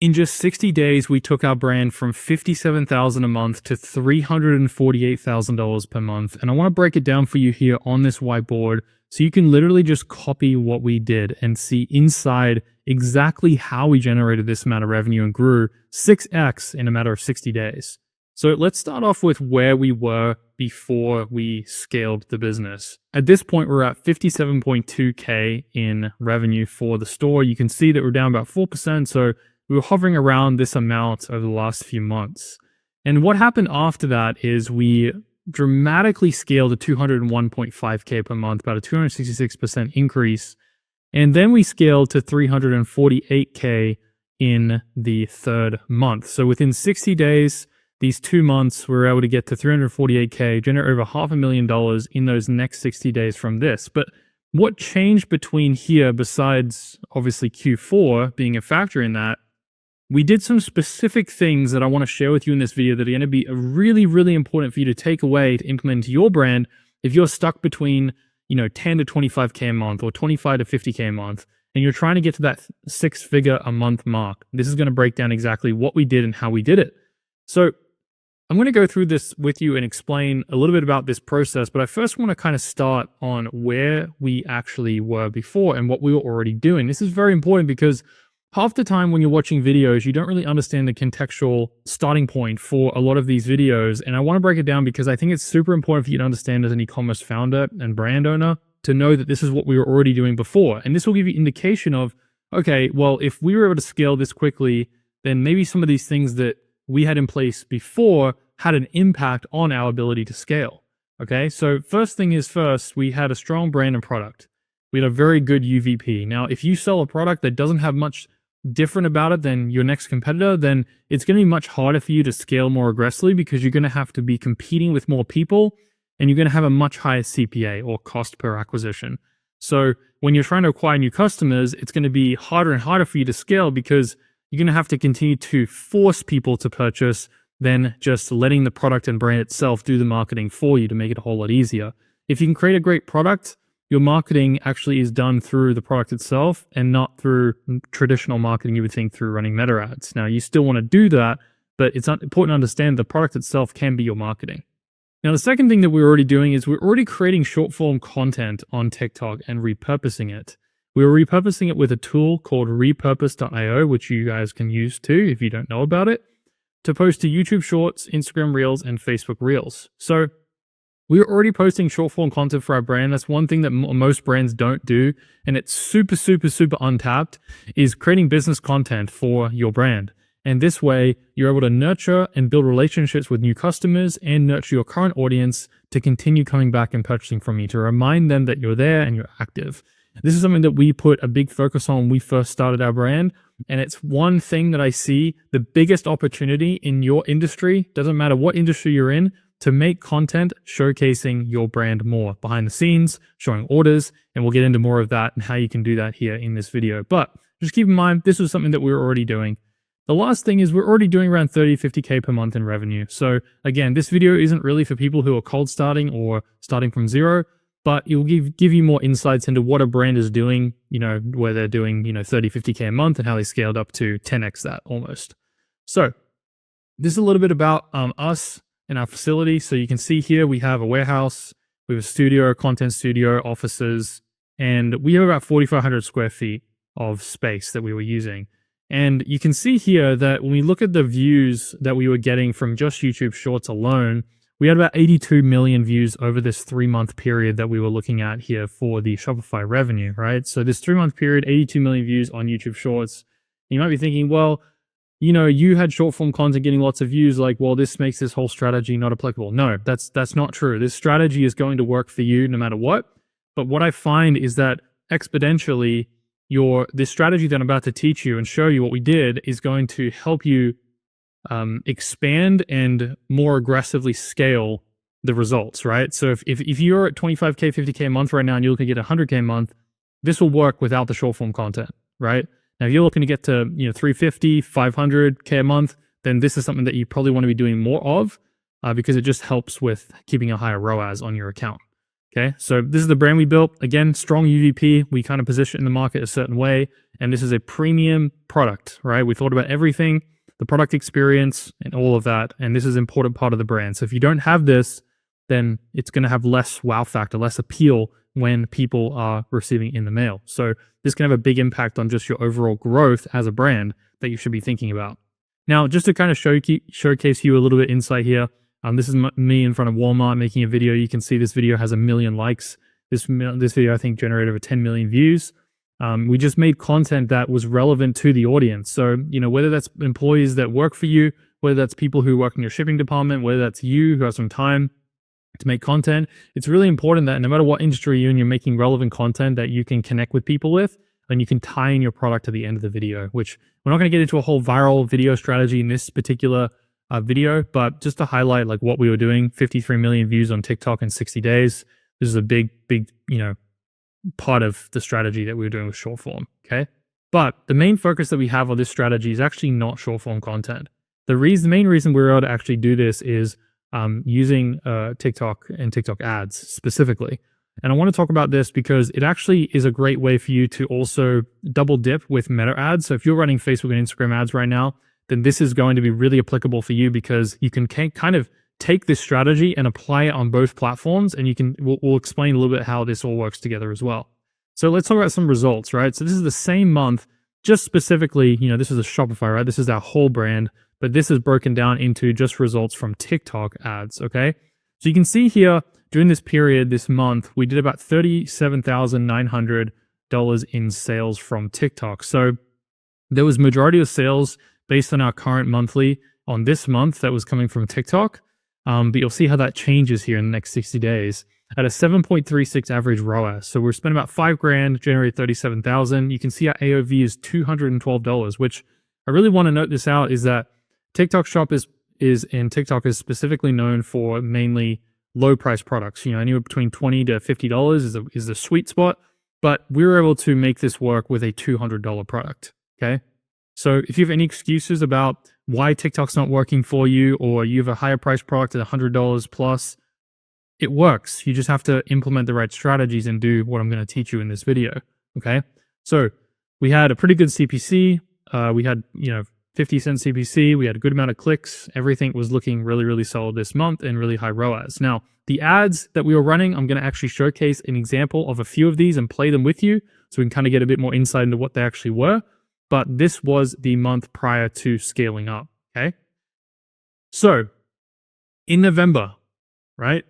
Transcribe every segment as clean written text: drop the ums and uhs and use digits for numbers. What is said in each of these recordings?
In just 60 days, we took our brand from $57,000 a month to $348,000 per month. And I want to break it down for you here on this whiteboard so you can literally just copy what we did and see inside exactly how we generated this amount of revenue and grew 6x in a matter of 60 days. So let's start off with where we were before we scaled the business. At this point, we're at 57.2K in revenue for the store. You can see that we're down about 4%. So we were hovering around this amount over the last few months. And what happened after that is we dramatically scaled to 201.5K per month, about a 266% increase. And then we scaled to 348K in the third month. So within 60 days, these 2 months, we were able to get to 348K, generate over $500,000 in those next 60 days from this. But what changed between here, besides obviously Q4 being a factor in that, we did some specific things that I want to share with you in this video that are going to be really, really important for you to take away to implement into your brand if you're stuck between 10 to 25K a month or 25 to 50K a month, and you're trying to get to that 6-figure a month mark. This is going to break down exactly what we did and how we did it. So I'm going to go through this with you and explain a little bit about this process, but I first want to kind of start on where we actually were before and what we were already doing. This is very important because half the time when you're watching videos, you don't really understand the contextual starting point for a lot of these videos. And I want to break it down because I think it's super important for you to understand as an e-commerce founder and brand owner to know that this is what we were already doing before. And this will give you indication of, okay, well, if we were able to scale this quickly, then maybe some of these things that we had in place before had an impact on our ability to scale. Okay, so first thing is first, we had a strong brand and product. We had a very good UVP. Now, if you sell a product that doesn't have much different about it than your next competitor, then it's going to be much harder for you to scale more aggressively because you're going to have to be competing with more people and you're going to have a much higher CPA or cost per acquisition. So when you're trying to acquire new customers, it's going to be harder and harder for you to scale because you're going to have to continue to force people to purchase than just letting the product and brand itself do the marketing for you to make it a whole lot easier. If you can create a great product, your marketing actually is done through the product itself and not through traditional marketing you would think through running meta ads. Now, you still want to do that, but it's important to understand the product itself can be your marketing. Now, the second thing that we're already doing is we're already creating short form content on TikTok and repurposing it. We were repurposing it with a tool called repurpose.io, which you guys can use too if you don't know about it, to post to YouTube Shorts, Instagram Reels, and Facebook Reels. So we're already posting short form content for our brand. That's one thing that most brands don't do, and it's super, super, super untapped, is creating business content for your brand. And this way, you're able to nurture and build relationships with new customers and nurture your current audience to continue coming back and purchasing from you, to remind them that you're there and you're active. This is something that we put a big focus on when we first started our brand. And it's one thing that I see the biggest opportunity in your industry, doesn't matter what industry you're in, to make content showcasing your brand more behind the scenes, showing orders, and we'll get into more of that and how you can do that here in this video. But just keep in mind, this was something that we were already doing. The last thing is we're already doing around 30, 50K per month in revenue. So again, this video isn't really for people who are cold starting or starting from zero, but it will give you more insights into what a brand is doing, where they're doing, 30, 50K a month and how they scaled up to 10x that almost. So this is a little bit about us and our facility. So you can see here, we have a warehouse, we have a studio, content studio, offices, and we have about 4,500 square feet of space that we were using. And you can see here that when we look at the views that we were getting from just YouTube Shorts alone, we had about 82 million views over this 3-month period that we were looking at here for the Shopify revenue, right? So this 3-month period, 82 million views on YouTube Shorts. You might be thinking, well, you had short form content getting lots of views, like, well, this makes this whole strategy not applicable. No, that's not true. This strategy is going to work for you no matter what. But what I find is that exponentially, this strategy that I'm about to teach you and show you what we did is going to help you expand and more aggressively scale the results, right? So if you're at 25K, 50K a month right now and you're looking to get 100K a month, this will work without the short form content, right? Now, if you're looking to get to 350, 500K a month, then this is something that you probably want to be doing more of because it just helps with keeping a higher ROAS on your account. Okay, so this is the brand we built. Again, strong UVP. We kind of position in the market a certain way, and this is a premium product, right? We thought about everything, the product experience, and all of that, and this is an important part of the brand. So if you don't have this, then it's going to have less wow factor, less appeal when people are receiving in the mail. So this can have a big impact on just your overall growth as a brand that you should be thinking about. Now, just to kind of showcase you a little bit insight here, this is me in front of Walmart making a video. You can see this video has 1 million likes. This video, I think, generated over 10 million views. We just made content that was relevant to the audience. So, whether that's employees that work for you, whether that's people who work in your shipping department, whether that's you who have some time to make content, it's really important that no matter what industry you're in, you're making relevant content that you can connect with people with, and you can tie in your product to the end of the video, which we're not going to get into a whole viral video strategy in this particular video, but just to highlight like what we were doing, 53 million views on TikTok in 60 days. This is a big, part of the strategy that we were doing with short form. Okay. But the main focus that we have on this strategy is actually not short form content. The main reason we were able to actually do this is using TikTok and TikTok ads specifically. And I want to talk about this because it actually is a great way for you to also double dip with meta ads. So if you're running Facebook and Instagram ads right now, then this is going to be really applicable for you because you can kind of take this strategy and apply it on both platforms. And we'll explain a little bit how this all works together as well. So let's talk about some results, right? So this is the same month, just specifically, this is a Shopify, right? This is our whole brand, but this is broken down into just results from TikTok ads, okay? So you can see here, during this period, this month, we did about $37,900 in sales from TikTok. So there was majority of sales based on our current monthly on this month that was coming from TikTok. But you'll see how that changes here in the next 60 days at a 7.36 average ROAS. So we're spending about $5,000, generate 37,000. You can see our AOV is $212, which I really want to note this out is that TikTok Shop is TikTok is specifically known for mainly low price products. Anywhere between $20 to $50 is the sweet spot, but we were able to make this work with a $200 product. Okay. So if you have any excuses about why TikTok's not working for you, or you have a higher price product at $100 plus, it works. You just have to implement the right strategies and do what I'm going to teach you in this video. Okay. So we had a pretty good CPC. We had, 50-cent CPC. We had a good amount of clicks. Everything was looking really, really solid this month and really high ROAS. Now, the ads that we were running, I'm going to actually showcase an example of a few of these and play them with you so we can kind of get a bit more insight into what they actually were. But this was the month prior to scaling up, okay? So in November, right,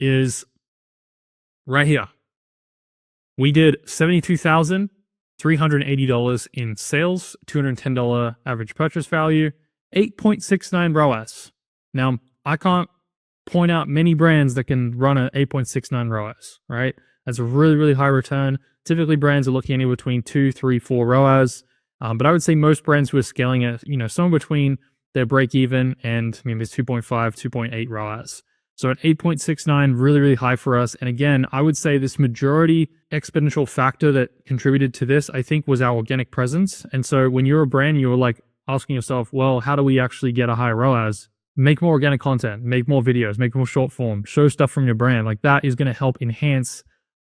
is right here. We did $72,380 in sales, $210 average purchase value, 8.69 ROAS. Now, I can't point out many brands that can run an 8.69 ROAS, right? That's a really, really high return. Typically, brands are looking anywhere between 2, 3, 4 ROAS. But I would say most brands who are scaling at, somewhere between their break even and maybe it's 2.5, 2.8 ROAS. So at 8.69, really, really high for us. And again, I would say this majority exponential factor that contributed to this, I think, was our organic presence. And so when you're a brand, you're like asking yourself, well, how do we actually get a high ROAS? Make more organic content, make more videos, make more short form, show stuff from your brand. Like that is going to help enhance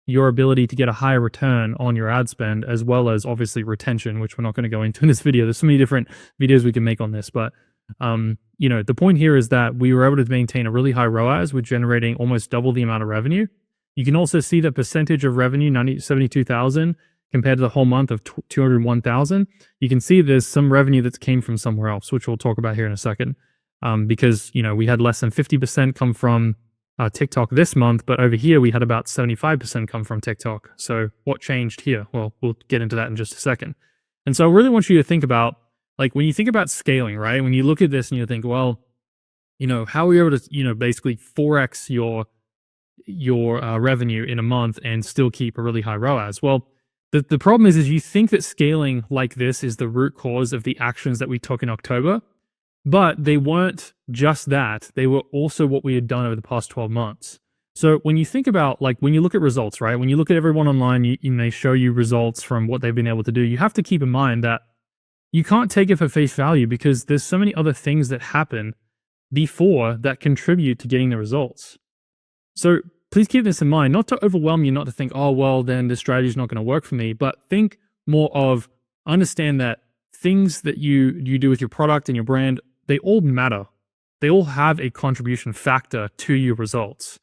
your ability to get a higher return on your ad spend, as well as obviously retention, which we're not going to go into in this video. There's so many different videos we can make on this, but the point here is that we were able to maintain a really high ROAS with generating almost double the amount of revenue. You can also see the percentage of revenue, 72,000 compared to the whole month of 201,000. You can see there's some revenue that came from somewhere else, which we'll talk about here in a second. Because we had less than 50% come from TikTok this month, but over here we had about 75% come from TikTok. So what changed here? Well, we'll get into that in just a second. And so I really want you to think about, like, when you think about scaling, right? When you look at this and you think, well, how are we able to, basically 4x your revenue in a month and still keep a really high ROAS? Well, the problem is you think that scaling like this is the root cause of the actions that we took in October. But they weren't just that. They were also what we had done over the past 12 months. So when you think about, like, when you look at results, right? When you look at everyone online, they show you results from what they've been able to do. You have to keep in mind that you can't take it for face value because there's so many other things that happen before that contribute to getting the results. So please keep this in mind, not to overwhelm you, not to think, oh, well, then this strategy is not going to work for me, but think more of understand that things that you do with your product and your brand, they all matter. They all have a contribution factor to your results.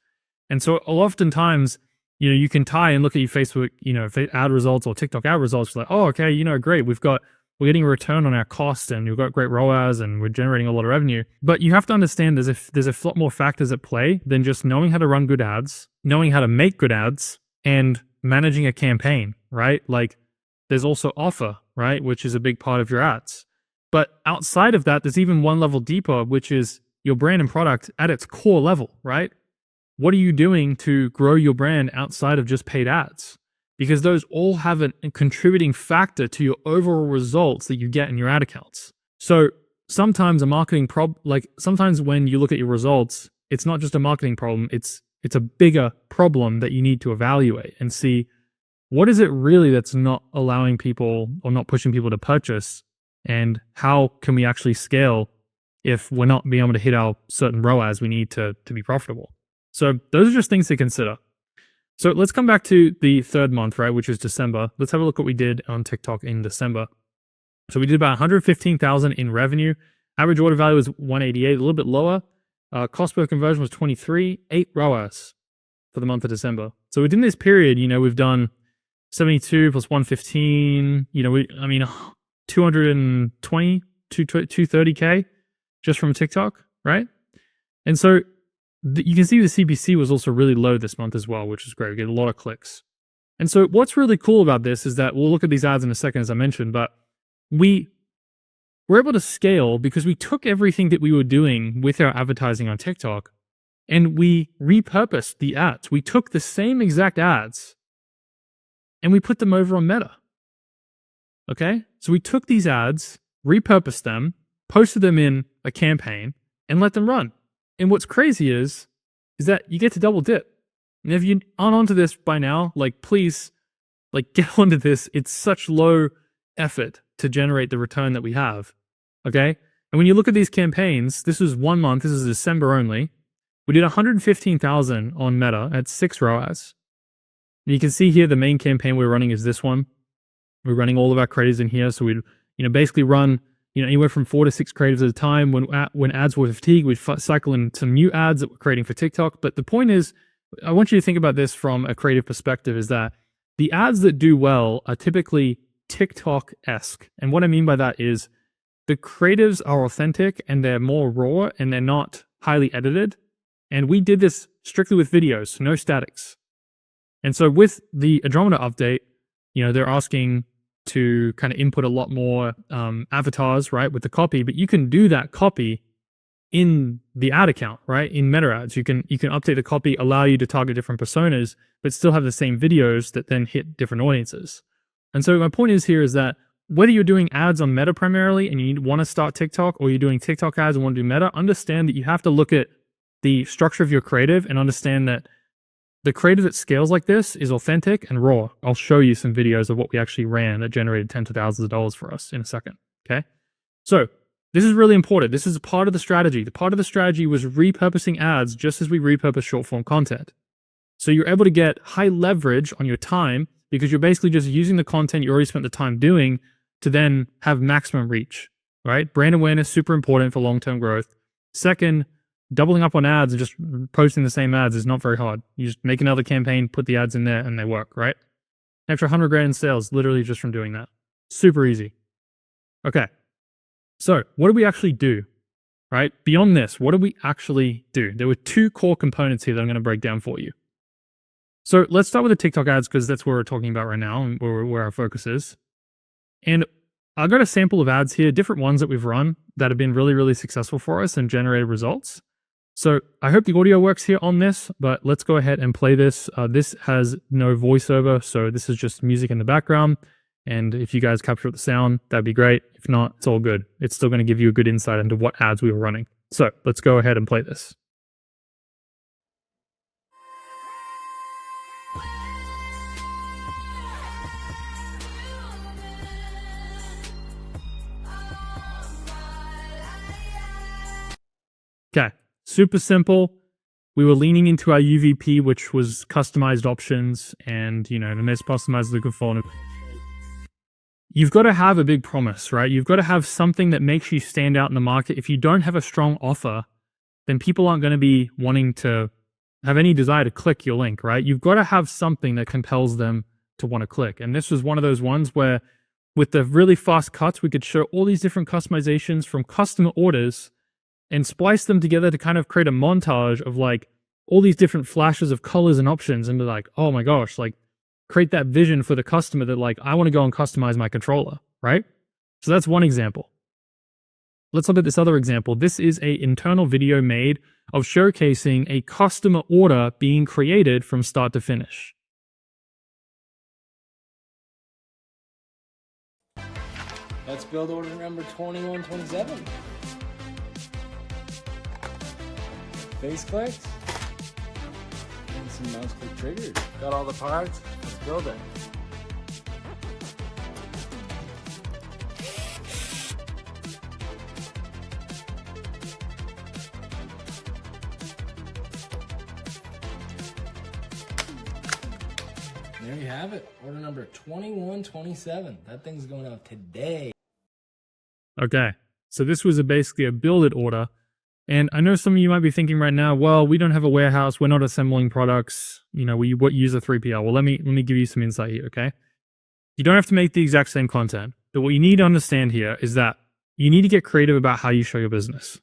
And so oftentimes, you can tie and look at your Facebook, ad results or TikTok ad results, like, oh, okay, great. We're getting a return on our cost and we've got great ROAS and we're generating a lot of revenue. But you have to understand there's a lot more factors at play than just knowing how to run good ads, knowing how to make good ads, and managing a campaign, right? Like there's also offer, right? Which is a big part of your ads. But outside of that, there's even one level deeper, which is your brand and product at its core level, right? What are you doing to grow your brand outside of just paid ads? Because those all have a contributing factor to your overall results that you get in your ad accounts. So sometimes sometimes when you look at your results, it's not just a marketing problem, it's a bigger problem that you need to evaluate and see what is it really that's not allowing people or not pushing people to purchase, and how can we actually scale if we're not being able to hit our certain ROAS we need to be profitable. So those are just things to consider. So let's come back to the third month, right, which is December. Let's have a look what we did on TikTok in December. So we did about 115,000 in revenue. Average order value was 188, a little bit lower. Cost per conversion was 23, 8 ROAS for the month of December. So within this period, we've done 72 plus 115, 220, 230K just from TikTok, right? And so you can see the CPC was also really low this month as well, which is great. We get a lot of clicks. And so what's really cool about this is that we'll look at these ads in a second, as I mentioned, but we were able to scale because we took everything that we were doing with our advertising on TikTok and we repurposed the ads. We took the same exact ads and we put them over on Meta. Okay? So we took these ads, repurposed them, posted them in a campaign, and let them run. And what's crazy is that you get to double dip. And if you aren't onto this by now, please, get onto this. It's such low effort to generate the return that we have. Okay? And when you look at these campaigns, this was 1 month. This is December only. We did 115,000 on Meta at 6 ROAS. And you can see here the main campaign we're running is this one. We're running all of our creatives in here. So we'd, basically run anywhere from 4 to 6 creatives at a time. When ads were fatigued, we'd cycle in some new ads that we're creating for TikTok. But the point is, I want you to think about this from a creative perspective, is that the ads that do well are typically TikTok-esque. And what I mean by that is the creatives are authentic and they're more raw and they're not highly edited. And we did this strictly with videos, no statics. And so with the Andromeda update, they're asking to kind of input a lot more avatars, right, with the copy, but you can do that copy in the ad account, right, in meta ads. You can update the copy, allow you to target different personas, but still have the same videos that then hit different audiences. And so my point is here is that whether you're doing ads on Meta primarily and you want to start TikTok, or you're doing TikTok ads and want to do Meta, understand that you have to look at the structure of your creative and understand that the creative that scales like this is authentic and raw. I'll show you some videos of what we actually ran that generated tens of thousands of dollars for us in a second, okay? So this is really important. This is a part of the strategy. The part of the strategy was repurposing ads just as we repurpose short form content. So you're able to get high leverage on your time because you're basically just using the content you already spent the time doing to then have maximum reach, right? Brand awareness, super important for long-term growth. Second, doubling up on ads and just posting the same ads is not very hard. You just make another campaign, put the ads in there, and they work, right? An extra 100 grand in sales, literally just from doing that. Super easy. Okay. So what do we actually do, right? Beyond this, what do we actually do? There were 2 core components here that I'm going to break down for you. So let's start with the TikTok ads because that's what we're talking about right now and where our focus is. And I've got a sample of ads here, different ones that we've run that have been really, really successful for us and generated results. So I hope the audio works here on this, but let's go ahead and play this. This has no voiceover, so this is just music in the background. And if you guys capture the sound, that'd be great. If not, it's all good. It's still going to give you a good insight into what ads we were running. So let's go ahead and play this. Okay, super simple. we were leaning into our UVP, which was customized options and, the most customized looking for. You've got to have a big promise, right? You've got to have something that makes you stand out in the market. If you don't have a strong offer, then people aren't going to be wanting to have any desire to click your link, right? You've got to have something that compels them to want to click. And this was one of those ones where with the really fast cuts, we could show all these different customizations from customer orders and splice them together to kind of create a montage of like all these different flashes of colors and options and be like, oh my gosh, like create that vision for the customer that like, I want to go and customize my controller, right? So that's one example. Let's look at this other example. This is an internal video made of showcasing a customer order being created from start to finish. Let's build order number 2127. Face clicks. And some mouse click triggers. Got all the parts. Let's build it. There you have it. Order number 2127. That thing's going out today. Okay, so this was basically a build it order. And I know some of you might be thinking right now, well, we don't have a warehouse. We're not assembling products. We use a 3PL. Well, let me give you some insight here, okay? You don't have to make the exact same content. But what you need to understand here is that you need to get creative about how you show your business.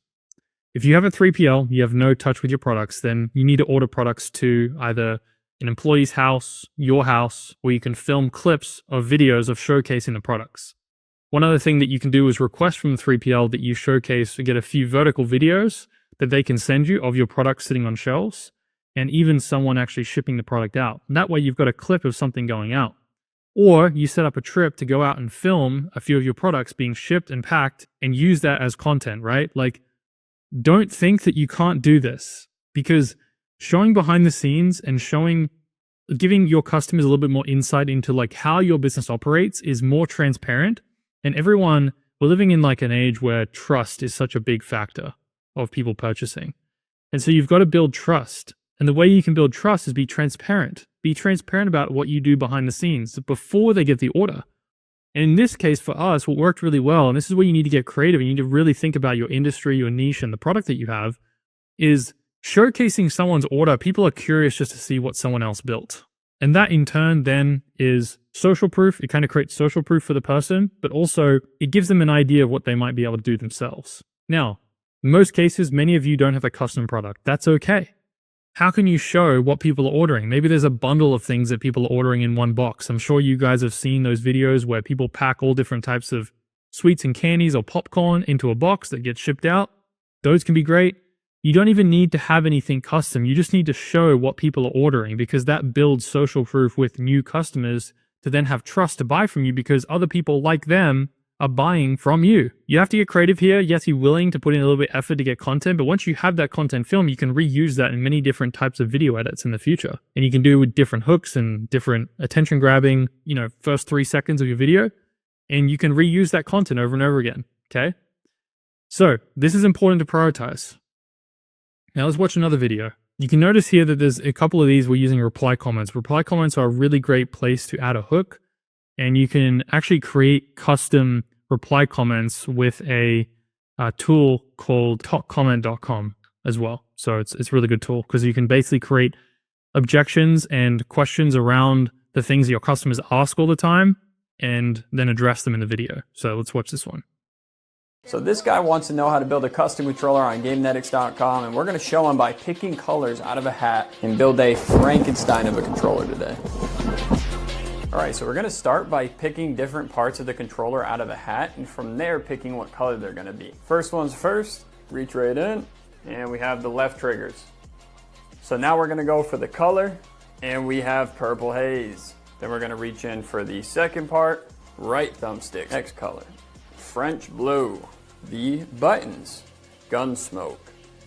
If you have a 3PL, you have no touch with your products, then you need to order products to either an employee's house, your house, or you can film clips of videos of showcasing the products. One other thing that you can do is request from the 3PL that you showcase or get a few vertical videos that they can send you of your products sitting on shelves and even someone actually shipping the product out. And that way you've got a clip of something going out. Or you set up a trip to go out and film a few of your products being shipped and packed and use that as content, right? Like, don't think that you can't do this, because showing behind the scenes and giving your customers a little bit more insight into like how your business operates is more transparent. And we're living in like an age where trust is such a big factor of people purchasing. And so you've got to build trust. And the way you can build trust is be transparent. Be transparent about what you do behind the scenes before they get the order. And in this case for us, what worked really well, and this is where you need to get creative, you need to really think about your industry, your niche, and the product that you have, is showcasing someone's order. People are curious just to see what someone else built. And that in turn then is social proof. It kind of creates social proof for the person, but also it gives them an idea of what they might be able to do themselves. Now, in most cases, many of you don't have a custom product. That's okay. How can you show what people are ordering? Maybe there's a bundle of things that people are ordering in one box. I'm sure you guys have seen those videos where people pack all different types of sweets and candies or popcorn into a box that gets shipped out. Those can be great. You don't even need to have anything custom. You just need to show what people are ordering, because that builds social proof with new customers to then have trust to buy from you because other people like them are buying from you. You have to get creative here. Yes, you're willing to put in a little bit of effort to get content, but once you have that content film, you can reuse that in many different types of video edits in the future. And you can do with different hooks and different attention grabbing, first 3 seconds of your video, and you can reuse that content over and over again, okay? So this is important to prioritize. Now let's watch another video. You can notice here that there's a couple of these we're using reply comments. Reply comments are a really great place to add a hook, and you can actually create custom reply comments with a tool called talkcomment.com as well. So it's a really good tool because you can basically create objections and questions around the things that your customers ask all the time and then address them in the video. So let's watch this one. So this guy wants to know how to build a custom controller on GameNetics.com, and we're going to show him by picking colors out of a hat and build a Frankenstein of a controller today. Alright, so we're going to start by picking different parts of the controller out of a hat, and from there picking what color they're going to be. First one's first, reach right in, and we have the left triggers. So now we're going to go for the color, and we have purple haze. Then we're going to reach in for the second part, right thumbstick, next color. French blue, the buttons, gun smoke,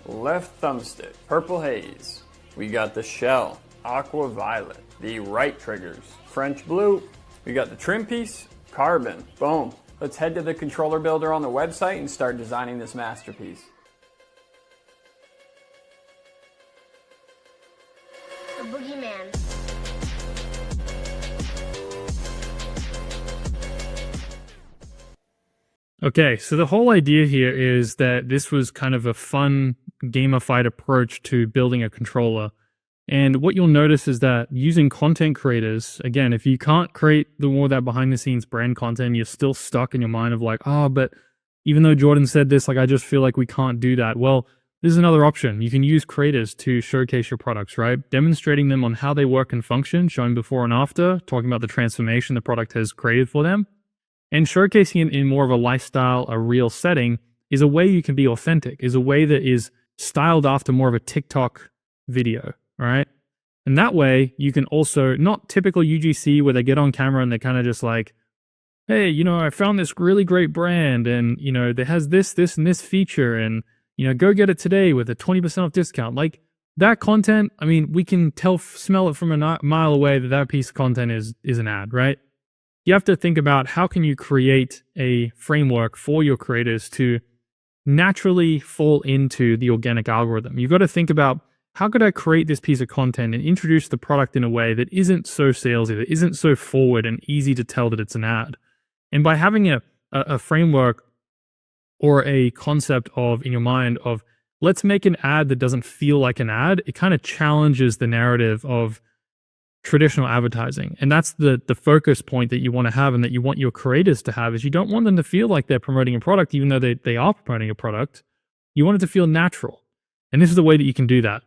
left thumbstick, purple haze. We got the shell, aqua violet, the right triggers, French blue. We got the trim piece, carbon, boom. Let's head to the controller builder on the website and start designing this masterpiece. boogeyman. Okay, so the whole idea here is that this was kind of a fun gamified approach to building a controller. And what you'll notice is that using content creators, again, if you can't create the more of that behind the scenes brand content, you're still stuck in your mind of like, oh, but even though Jordan said this, like, I just feel like we can't do that. Well, this is another option. You can use creators to showcase your products, right? Demonstrating them on how they work and function, showing before and after, talking about the transformation the product has created for them. And showcasing it in more of a lifestyle, a real setting is a way you can be authentic, is a way that is styled after more of a TikTok video, all right? And that way you can also, not typical UGC where they get on camera and they're kind of just like, hey, I found this really great brand and, it has this, and this feature and, go get it today with a 20% off discount. Like that content, I mean, we can smell it from a mile away that piece of content is an ad, right? You have to think about how can you create a framework for your creators to naturally fall into the organic algorithm. You've got to think about how could I create this piece of content and introduce the product in a way that isn't so salesy, that isn't so forward and easy to tell that it's an ad. And by having a framework or a concept in your mind of let's make an ad that doesn't feel like an ad, it kind of challenges the narrative of traditional advertising. And that's the focus point that you want to have and that you want your creators to have is you don't want them to feel like they're promoting a product, even though they are promoting a product. You want it to feel natural. And this is the way that you can do that.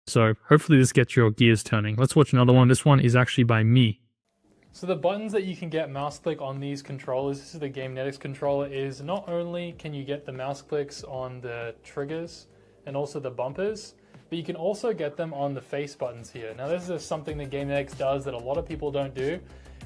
So hopefully this gets your gears turning. Let's watch another one. This one is actually by me. So the buttons that you can get mouse click on these controllers, this is the GameNetics controller, is not only can you get the mouse clicks on the triggers and also the bumpers, but you can also get them on the face buttons here. Now this is something that GameNetics does that a lot of people don't do.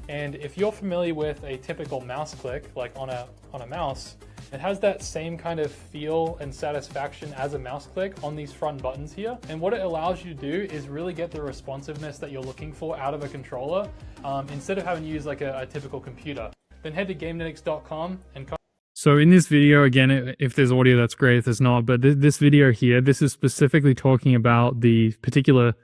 And if you're familiar with a typical mouse click, like on a mouse, it has that same kind of feel and satisfaction as a mouse click on these front buttons here. And what it allows you to do is really get the responsiveness that you're looking for out of a controller instead of having to use like a typical computer. Then head to GameNetics.com and so in this video, again, if there's audio, that's great. If there's not, but this video here, this is specifically talking about the particular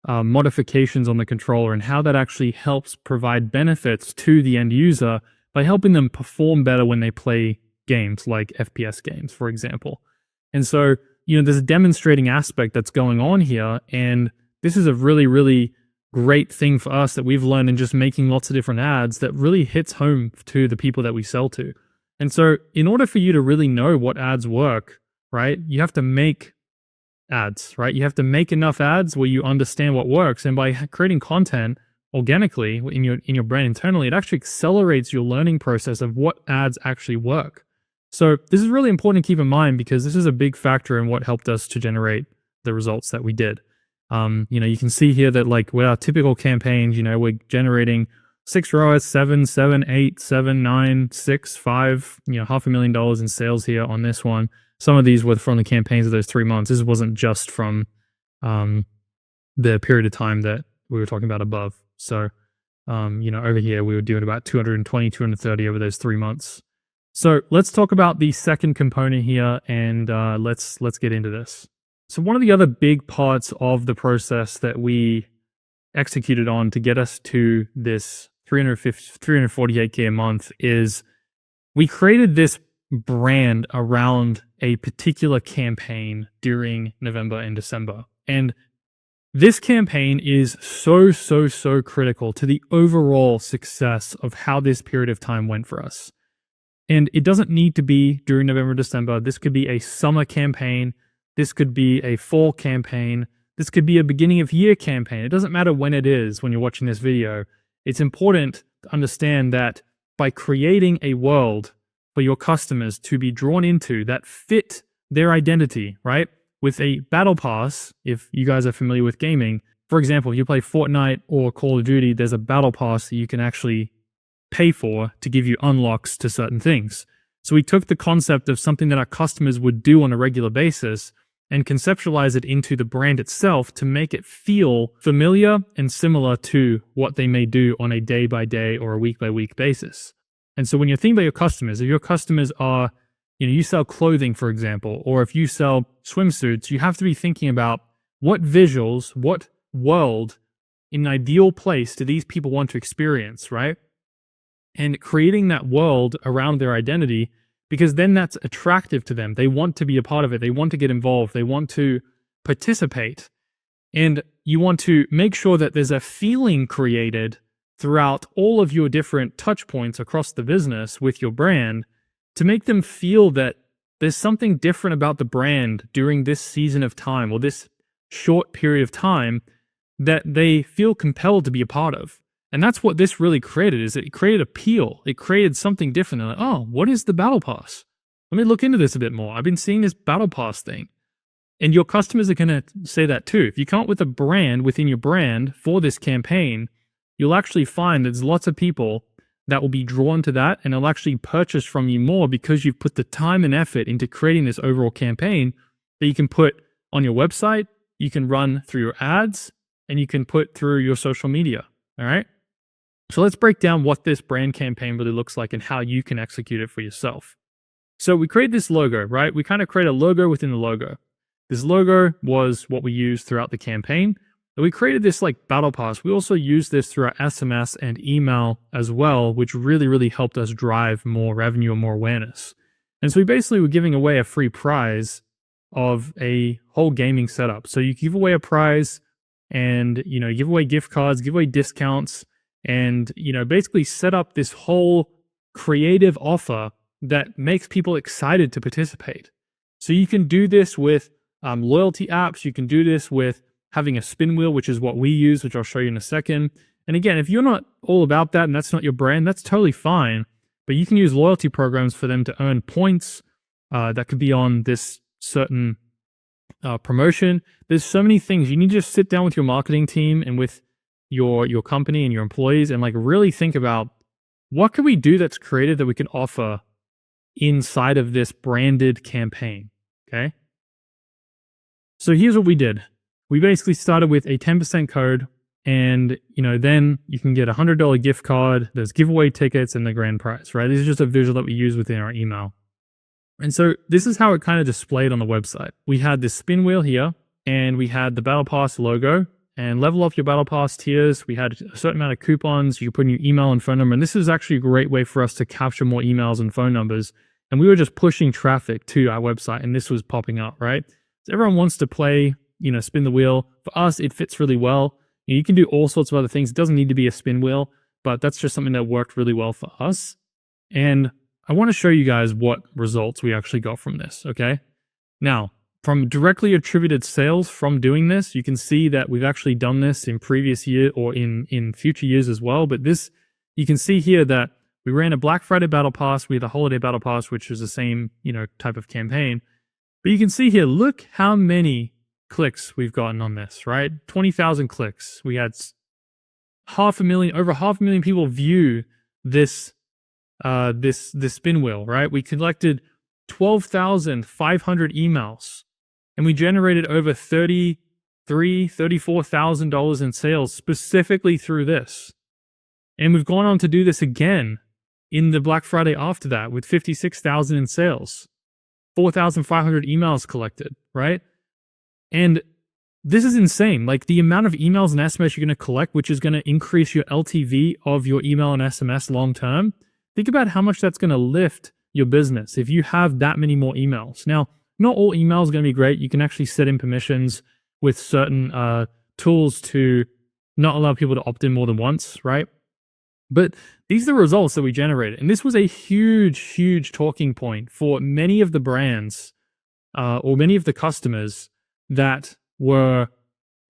modifications on the controller and how that actually helps provide benefits to the end user by helping them perform better when they play games like FPS games, for example. And so, there's a demonstrating aspect that's going on here. And this is a really, really great thing for us that we've learned in just making lots of different ads that really hits home to the people that we sell to. And so in order for you to really know what ads work, right, you have to make ads, right? You have to make enough ads where you understand what works. And by creating content organically in your brand internally, it actually accelerates your learning process of what ads actually work. So this is really important to keep in mind because this is a big factor in what helped us to generate the results that we did. You can see here that like with our typical campaigns, we're generating 6 ROAS, 7, 8, 7, 9, 6, 5, $500,000 in sales here on this one. Some of these were from the campaigns of those 3 months. This wasn't just from the period of time that we were talking about above. So, over here, we were doing about 220, 230 over those 3 months. So let's talk about the second component here and let's get into this. So one of the other big parts of the process that we executed on to get us to this 348K a month is we created this brand around a particular campaign during November and December. And this campaign is so critical to the overall success of how this period of time went for us. And it doesn't need to be during November, December. This could be a summer campaign. This could be a fall campaign. This could be a beginning of year campaign. It doesn't matter when it is when you're watching this video. It's important to understand that by creating a world for your customers to be drawn into that fit their identity, right? With a battle pass, if you guys are familiar with gaming, for example, if you play Fortnite or Call of Duty, there's a battle pass that you can actually pay for to give you unlocks to certain things. So we took the concept of something that our customers would do on a regular basis and conceptualize it into the brand itself to make it feel familiar and similar to what they may do on a day-by-day or a week-by-week basis. And so when you're thinking about your customers, if your customers are, you sell clothing, for example, or if you sell swimsuits, you have to be thinking about what visuals, what world, in an ideal place do these people want to experience, right? And creating that world around their identity, because then that's attractive to them. They want to be a part of it. They want to get involved. They want to participate. And you want to make sure that there's a feeling created throughout all of your different touch points across the business with your brand to make them feel that there's something different about the brand during this season of time or this short period of time that they feel compelled to be a part of. And that's what this really created, is it created appeal. It created something different. They're like, oh, what is the Battle Pass? Let me look into this a bit more. I've been seeing this Battle Pass thing. And your customers are going to say that too. If you come up with a brand within your brand for this campaign, you'll actually find there's lots of people that will be drawn to that and they'll actually purchase from you more because you've put the time and effort into creating this overall campaign that you can put on your website, you can run through your ads, and you can put through your social media. All right. So let's break down what this brand campaign really looks like and how you can execute it for yourself. So we create this logo, right? We kind of create a logo within the logo. This logo was what we used throughout the campaign. And we created this like Battle Pass. We also used this through our SMS and email as well, which really, really helped us drive more revenue and more awareness. And so we basically were giving away a free prize of a whole gaming setup. So you give away a prize and, give away gift cards, give away discounts, and, basically set up this whole creative offer that makes people excited to participate. So you can do this with loyalty apps. You can do this with having a spin wheel, which is what we use, which I'll show you in a second. And again, if you're not all about that and that's not your brand, that's totally fine. But you can use loyalty programs for them to earn points that could be on this certain promotion. There's so many things. You need to just sit down with your marketing team and with your company and your employees and like really think about what can we do that's creative that we can offer inside of this branded campaign. Okay. So here's what we did. We basically started with a 10% code and, then you can get a $100 gift card. There's giveaway tickets and the grand prize, right? This is just a visual that we use within our email. And so this is how it kind of displayed on the website. We had this spin wheel here and we had the Battle Pass logo and level up your Battle Pass tiers. We had a certain amount of coupons. You could put in your email and phone number. And this is actually a great way for us to capture more emails and phone numbers. And we were just pushing traffic to our website and this was popping up, right? So everyone wants to play, spin the wheel. For us, it fits really well. You can do all sorts of other things. It doesn't need to be a spin wheel, but that's just something that worked really well for us. And I want to show you guys what results we actually got from this, okay? Now, from directly attributed sales from doing this, you can see that we've actually done this in previous year or in future years as well. But this, you can see here that we ran a Black Friday Battle Pass. We had a Holiday Battle Pass, which is the same, type of campaign. But you can see here, look how many clicks we've gotten on this, right? 20,000 clicks. We had over 500,000 people view this spin wheel, right? We collected 12,500 emails and we generated over $34,000 in sales specifically through this. And we've gone on to do this again in the Black Friday after that with 56,000 in sales, 4,500 emails collected, right? And this is insane. Like the amount of emails and SMS you're going to collect, which is going to increase your LTV of your email and SMS long term. Think about how much that's going to lift your business if you have that many more emails. Now, not all emails are going to be great. You can actually set in permissions with certain tools to not allow people to opt in more than once, right? But these are the results that we generated. And this was a huge, huge talking point for many of the brands or many of the customers that were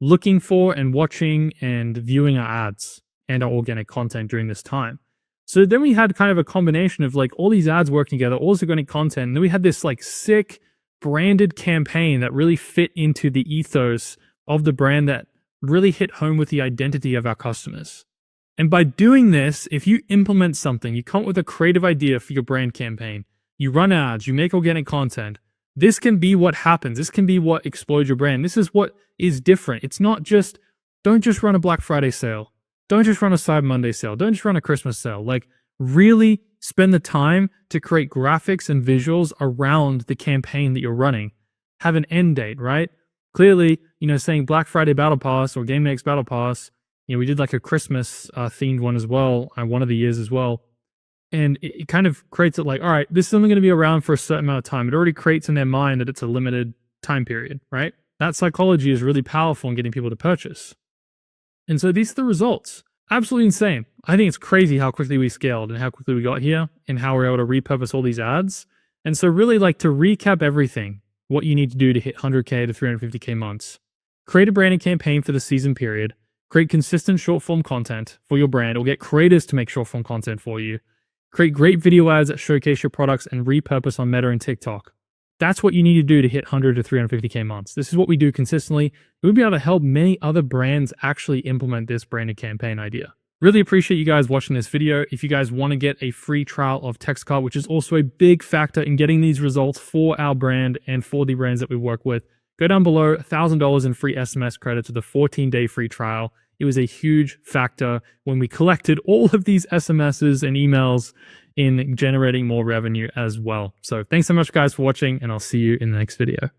looking for and watching and viewing our ads and our organic content during this time. So then we had kind of a combination of like all these ads working together, all this organic content. And then we had this like sick branded campaign that really fit into the ethos of the brand that really hit home with the identity of our customers. And by doing this, if you implement something, you come up with a creative idea for your brand campaign, you run ads, you make organic content, this can be what happens. This can be what explodes your brand. This is what is different. It's not just, don't just run a Black Friday sale. Don't just run a Cyber Monday sale. Don't just run a Christmas sale. Like really spend the time to create graphics and visuals around the campaign that you're running. Have an end date, right? clearly, saying Black Friday Battle Pass or Game Next Battle Pass, we did like a Christmas themed one as well, one of the years as well. And it kind of creates it like, all right, this is only going to be around for a certain amount of time. It already creates in their mind that it's a limited time period, right? That psychology is really powerful in getting people to purchase. And so these are the results. Absolutely insane. I think it's crazy how quickly we scaled and how quickly we got here and how we're able to repurpose all these ads. And so really, like, to recap everything, what you need to do to hit 100K to 350K months: create a branding campaign for the season period, create consistent short form content for your brand, or get creators to make short form content for you, create great video ads that showcase your products, and repurpose on Meta and TikTok. That's what you need to do to hit 100 to 350K months. This is what we do consistently. We'll be able to help many other brands actually implement this branded campaign idea. Really appreciate you guys watching this video. If you guys want to get a free trial of TxtCart, which is also a big factor in getting these results for our brand and for the brands that we work with, go down below. $1,000 in free SMS credit to the 14-day free trial. It was a huge factor when we collected all of these SMSs and emails in generating more revenue as well. So thanks so much, guys, for watching, and I'll see you in the next video.